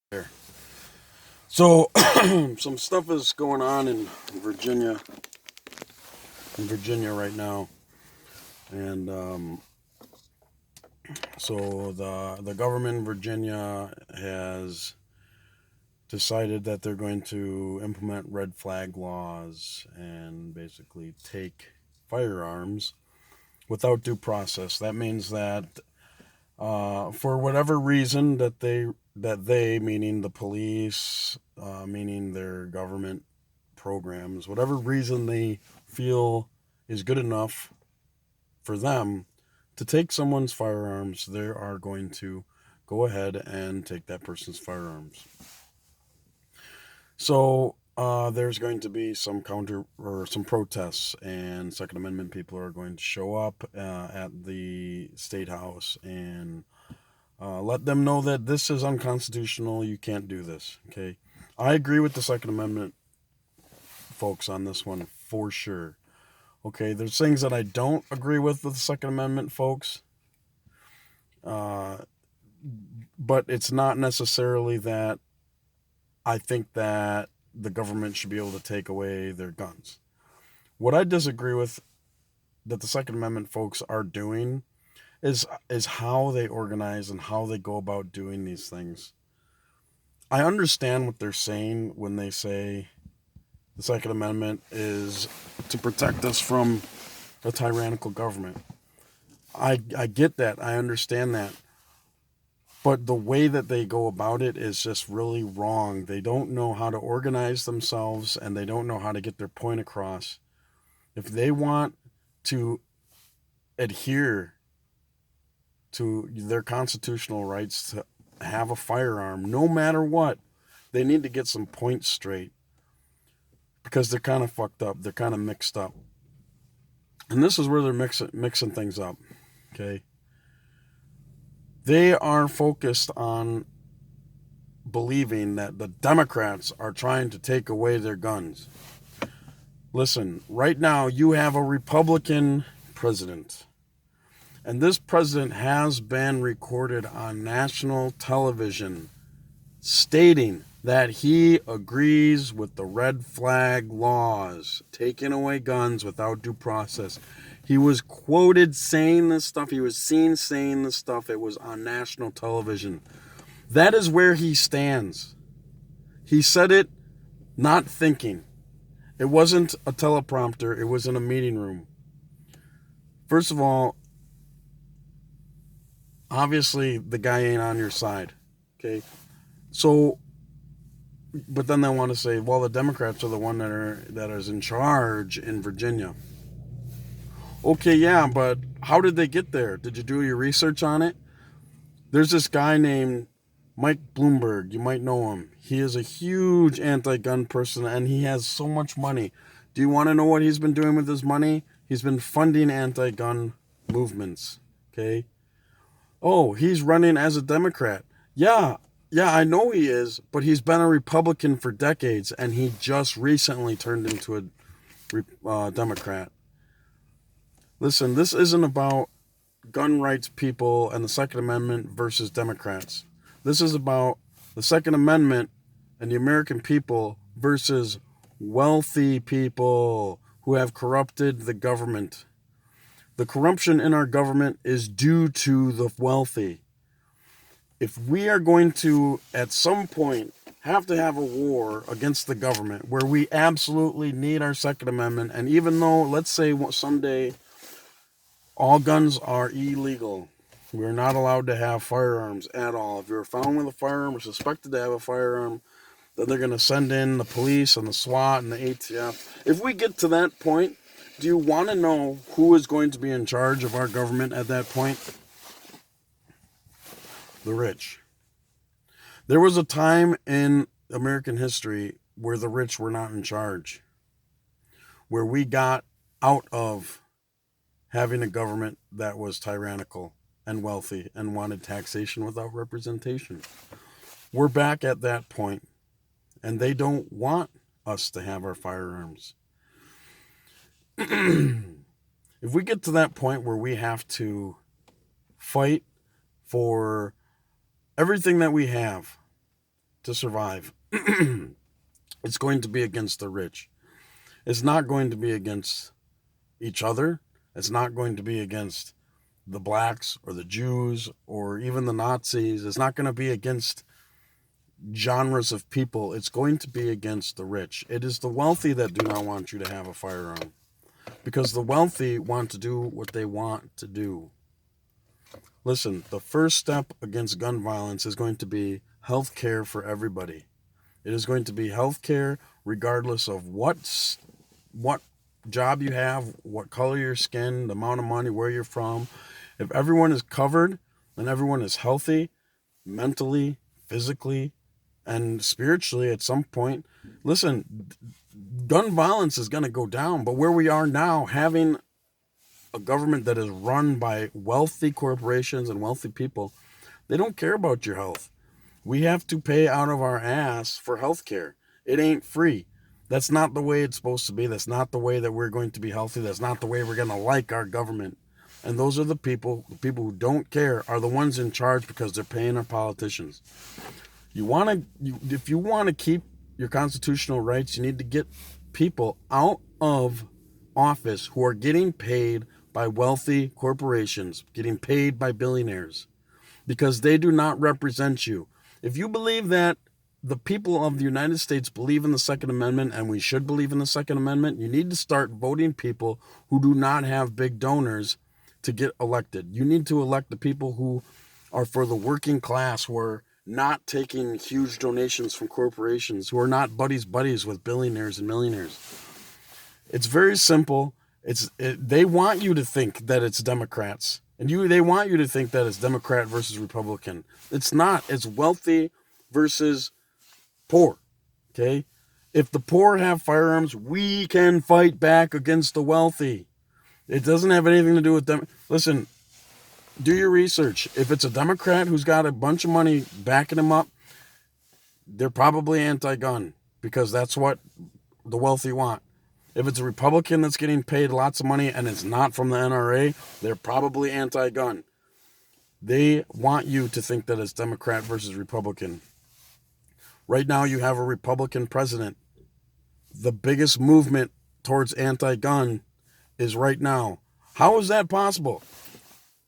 There. So, some stuff is going on Virginia, in Virginia right now, and so the government in Virginia has decided that they're going to implement red flag laws and basically take firearms without due process. That means that for whatever reason that they meaning the police, meaning their government programs, whatever reason they feel is good enough for them to take someone's firearms, they are going to go ahead and take that person's firearms. So there's going to be some counter or some protests, and Second Amendment people are going to show up at the state house and let them know that this is unconstitutional. You can't do this. Okay, I agree with the Second Amendment folks on this one for sure. Okay, there's things that I don't agree with the Second Amendment folks, uh, but it's not necessarily that I think that the government should be able to take away their guns. What I disagree with that the Second Amendment folks are doing is how they organize and how they go about doing these things. I understand what they're saying when they say the Second Amendment is to protect us from a tyrannical government. I get that. I understand that. But the way that they go about it is just really wrong. They don't know how to organize themselves and they don't know how to get their point across. If they want to adhere to their constitutional rights to have a firearm, no matter what, they need to get some points straight because they're kind of fucked up. They're kind of mixed up. And this is where they're mixing things up. Okay. They are focused on believing that the Democrats are trying to take away their guns. Listen, right now you have a Republican president. And this president has been recorded on national television stating that he agrees with the red flag laws, taking away guns without due process. He was quoted saying this stuff. He was seen saying this stuff. It was on national television. That is where he stands. He said it not thinking. It wasn't a teleprompter. It was in a meeting room. First of all, obviously the guy ain't on your side. Okay? So, but then they want to say, well, the Democrats are the one that is in charge in Virginia. Okay, yeah, but how did they get there? Did you do your research on it? There's this guy named Mike Bloomberg. You might know him. He is a huge anti-gun person, and he has so much money. Do you want to know what he's been doing with his money? He's been funding anti-gun movements. Okay. Oh, he's running as a Democrat. Yeah, yeah, I know he is, but he's been a Republican for decades, and he just recently turned into a Democrat. Listen, this isn't about gun rights people and the Second Amendment versus Democrats. This is about the Second Amendment and the American people versus wealthy people who have corrupted the government. The corruption in our government is due to the wealthy. If we are going to, at some point, have to have a war against the government where we absolutely need our Second Amendment, and even though, let's say someday, all guns are illegal, we're not allowed to have firearms at all. If you're found with a firearm or suspected to have a firearm, then they're going to send in the police and the SWAT and the ATF. If we get to that point, do you want to know who is going to be in charge of our government at that point? The rich. There was a time in American history where the rich were not in charge, where we got out of having a government that was tyrannical and wealthy and wanted taxation without representation. We're back at that point, and they don't want us to have our firearms. If we get to that point where we have to fight for everything that we have to survive, it's going to be against the rich. It's not going to be against each other. It's not going to be against the blacks or the Jews or even the Nazis. It's not going to be against genres of people. It's going to be against the rich. It is the wealthy that do not want you to have a firearm, because the wealthy want to do what they want to do. Listen, the first step against gun violence is going to be health care for everybody. It is going to be health care regardless of what job you have, what color your skin, the amount of money, where you're from. If everyone is covered and everyone is healthy, mentally, physically, and spiritually at some point, listen, gun violence is going to go down. But where we are now, having a government that is run by wealthy corporations and wealthy people, they don't care about your health. We have to pay out of our ass for health care. It ain't free. That's not the way it's supposed to be. That's not the way that we're going to be healthy. That's not the way we're going to like our government. And those are the people who don't care are the ones in charge because they're paying our politicians. If you want to keep your constitutional rights, you need to get people out of office who are getting paid by wealthy corporations, getting paid by billionaires, because they do not represent you. If you believe that the people of the United States believe in the Second Amendment, and we should believe in the Second Amendment, you need to start voting people who do not have big donors to get elected. You need to elect the people who are for the working class, who are not taking huge donations from corporations, who are not buddies with billionaires and millionaires. It's very simple. They want you to think that it's Democrats, and they want you to think that it's Democrat versus Republican. It's not. It's wealthy versus poor. Okay? If the poor have firearms, we can fight back against the wealthy. It doesn't have anything to do with them. Listen, do your research. If it's a Democrat who's got a bunch of money backing him up, they're probably anti-gun, because that's what the wealthy want. If it's a Republican that's getting paid lots of money and it's not from the NRA, they're probably anti-gun. They want you to think that it's Democrat versus Republican. Right now you have a Republican president. The biggest movement towards anti-gun is right now. How is that possible?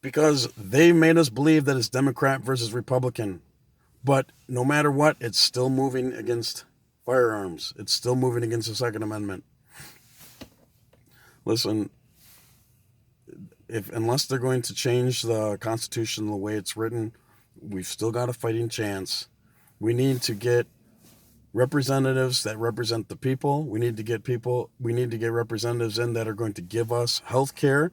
Because they made us believe that it's Democrat versus Republican. But no matter what, it's still moving against firearms. It's still moving against the Second Amendment. Listen, unless they're going to change the Constitution the way it's written, we've still got a fighting chance. We need to get representatives that represent the people. We need to get representatives in that are going to give us health care,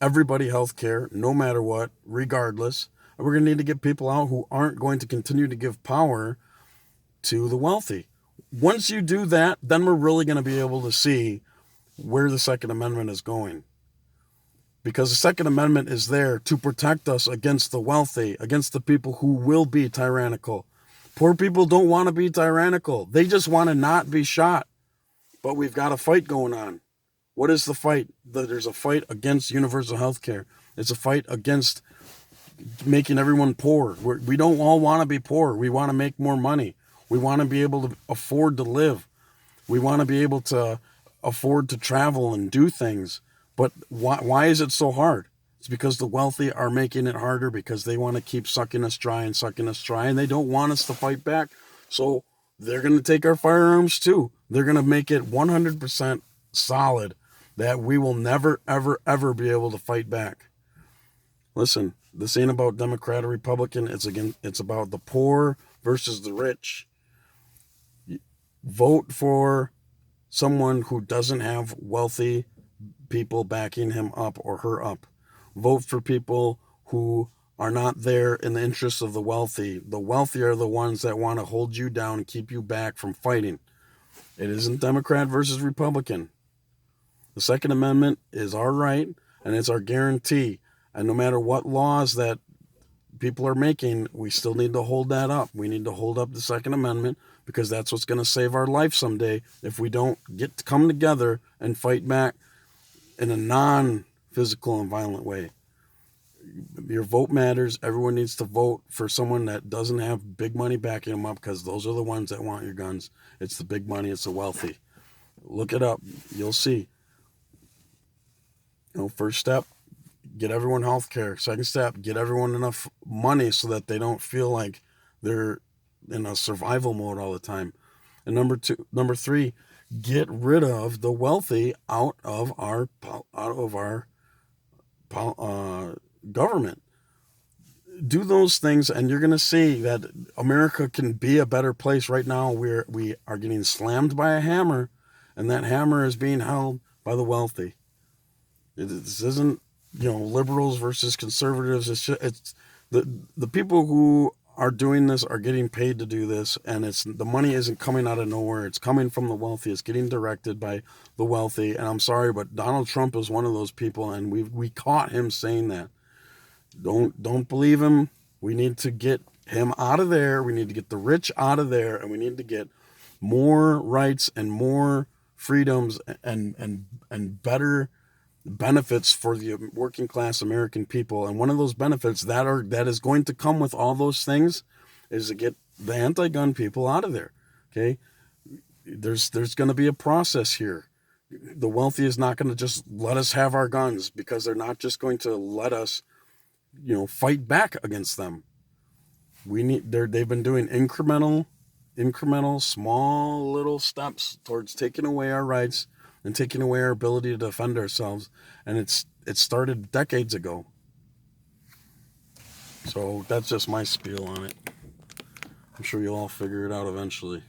everybody health care, no matter what, regardless. And we're going to need to get people out who aren't going to continue to give power to the wealthy. Once you do that, then we're really going to be able to see where the Second Amendment is going. Because the Second Amendment is there to protect us against the wealthy, against the people who will be tyrannical. Poor people don't want to be tyrannical. They just want to not be shot. But we've got a fight going on. What is the fight? There's a fight against universal health care. It's a fight against making everyone poor. We don't all want to be poor. We want to make more money. We want to be able to afford to live. We want to be able to afford to travel and do things. But why is it so hard? It's because the wealthy are making it harder, because they want to keep sucking us dry, and they don't want us to fight back. So they're going to take our firearms too. They're going to make it 100% solid that we will never, ever, ever be able to fight back. Listen, this ain't about Democrat or Republican. It's about the poor versus the rich. Vote for someone who doesn't have wealthy people backing him up or her up. Vote for people who are not there in the interests of the wealthy. The wealthy are the ones that want to hold you down and keep you back from fighting. It isn't Democrat versus Republican. The Second Amendment is our right, and it's our guarantee. And no matter what laws that people are making, we still need to hold that up. We need to hold up the Second Amendment, because that's what's going to save our life someday if we don't get to come together and fight back in a non-physical and violent way. Your vote matters. Everyone needs to vote for someone that doesn't have big money backing them up, because those are the ones that want your guns. It's the big money. It's the wealthy. Look it up. You'll see. First step, get everyone health care. Second step, get everyone enough money so that they don't feel like they're in a survival mode all the time. And number three, get rid of the wealthy out of our government. Do those things, and you're going to see that America can be a better place. Right now, we are getting slammed by a hammer, and that hammer is being held by the wealthy. This isn't, liberals versus conservatives. It's the people who are doing this are getting paid to do this, and the money isn't coming out of nowhere. It's coming from the wealthy. It's getting directed by the wealthy. And I'm sorry, but Donald Trump is one of those people, and we caught him saying that. Don't believe him. We need to get him out of there. We need to get the rich out of there, and we need to get more rights and more freedoms and better benefits for the working class American people. And one of those benefits that is going to come with all those things is to get the anti-gun people out of there. Okay, there's going to be a process here. The wealthy is not going to just let us have our guns, because they're not just going to let us fight back against them. They've been doing incremental, small little steps towards taking away our rights and taking away our ability to defend ourselves. And it started decades ago. So that's just my spiel on it. I'm sure you'll all figure it out eventually.